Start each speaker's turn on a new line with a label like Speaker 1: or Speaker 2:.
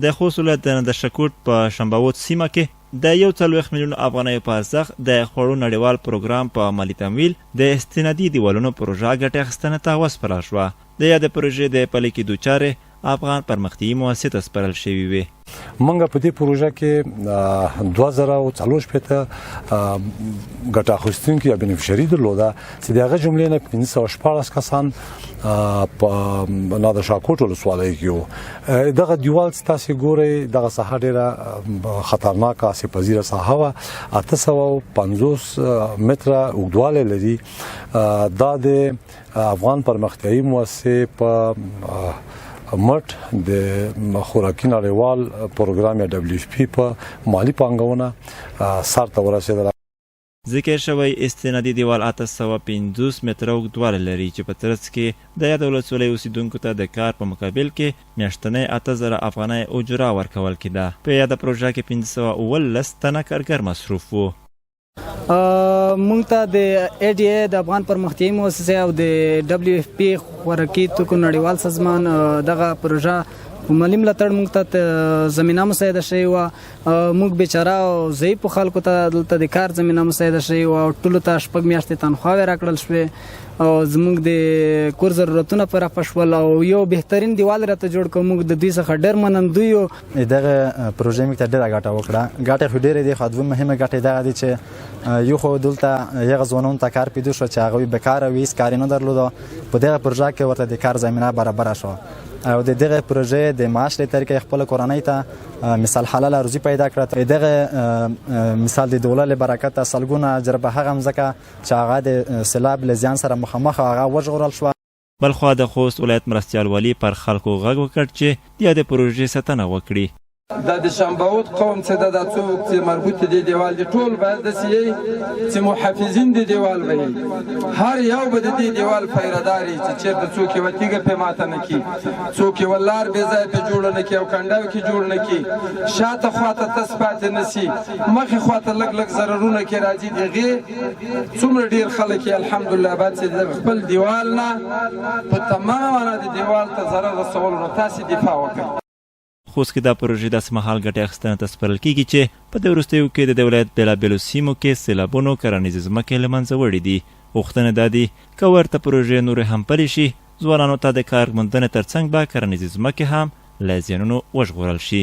Speaker 1: د خوست ولایت د نندرشکوټ په شنباوت سیمه کې د 1.4 میلیون افغانیو په ارزښت د خوړو نړیوال پروګرام په مالي تمویل د استنادي دیوالونو پروژه ګټه اخیستنې ته وسپارل شوه. د یادې پروژې د پلي کېدو چارې افغان پرمختیایي مؤسسې ته سپارل شوي وې.
Speaker 2: موږ په دې پروژه کې 2044 ګټه اخیستونکي یا بینیفیشري درلوده چې د هغه جملې نه 514 کسان په نادرشاکوټ ولسوالۍ کې وو. دغه دیوال تاسو ګورئ دغه ساحه ډېره خطرناکه سپذیره ساحه وه. 850 متره اوږدوالی لري. دا د افغان پرمختیایي مؤسسې په مټ د خوراکي نړیوال پروګرام یا WFP په مالی پانګونه سر ته ورسېدله.
Speaker 1: ذکر شوی استنادي دیوال 850 متره اوږدوالی لري چې په ترڅ کې د یادې ولسوالۍ اوسیدونکو ته د کار په مقابل کې میاشتنۍ 8000 افغانۍ اجره ورکول کېده. په یاده پروژه کې 519 تنه کارګر مصروف وو.
Speaker 3: مونږ ته د ADA د افغان پرمختیایي مؤسسې او د WFP خوراکي توکو نړیوال سازمان دغه پروژه په مالي ملاتړ مونږ ته زمینه مساعده شوې وه. مونږ بیچاره او ضعیفو خلکو ته دلته د کار زمینه مساعده شوې وه او ټولو ته 6 میاشتې تنخواوې راکړل شوې او زمونږ د کور ضرورتونه پراخه شول او یو بهترین دیوال راته جوړ کړ. موږ د دوی څخه ډېر منندوی یو.
Speaker 4: دغه پروژې موږ ته ډېره ګټه وکړه. ګټه خو ډېرې دي خو دوه مهمه ګټې دغه دي چې یو خو دلته یغه ځوانانو ته کار پیدا شو چې هغوی بیکاره وي، هېڅ کار یې نه درلوده. په دغه پروژه کې ورته د کار زمینه برابره شوه او د دغه پروژې د معاش له طریقې خپل کورنۍ ته مثال حلاله روزي پیدا کړه. دغه مثال د دولت له برکت سلګونه جربه هغه مزکه چې هغه د سیلاب له زیان سره مخامخ هغه وژغورل شو.
Speaker 1: بلخوا د خوست ولایت مرستیال والی پر خلکو غږ وکړ چې د دې پروژې ستنه وکړي.
Speaker 5: دا د شنباوت قوم څه د څوک چې مربوط دي دیوال دي ټول باید د سي چې محافظین دي دیوال وي. هر یو به د دې دیوال پیراداري چې چیرته څوک یې وتیګه په ماته نه کی، څوک یې ولار به ځای په جوړ نه کی او کنډاو کې جوړ نه کی، شاته خواته تثبات نه سي، مخه خواته لګ لګ ضررونه کې راځي. دغه څومره ډیر خلک الحمدلله بعد چې خپل دیوال نه په تمامه د دیوال ته ضرر رسول نو تاسو دفاع وکړئ.
Speaker 1: خوست کې دا پروژې داسې مهال ګټې اخیستنې ته سپارل کېږي چې په دې وروستیو کې د ولایت بېلابېلو سیمو کې سیلابونو کرنیزې ځمکې له منځه وړي دي. غوښتنه دا دي که ورته پروژې نورې هم پلې شي، ځوانانو ته د کار موندنې ترڅنګ به کرنیزې ځمکې هم له زیانونو وژغورل شي.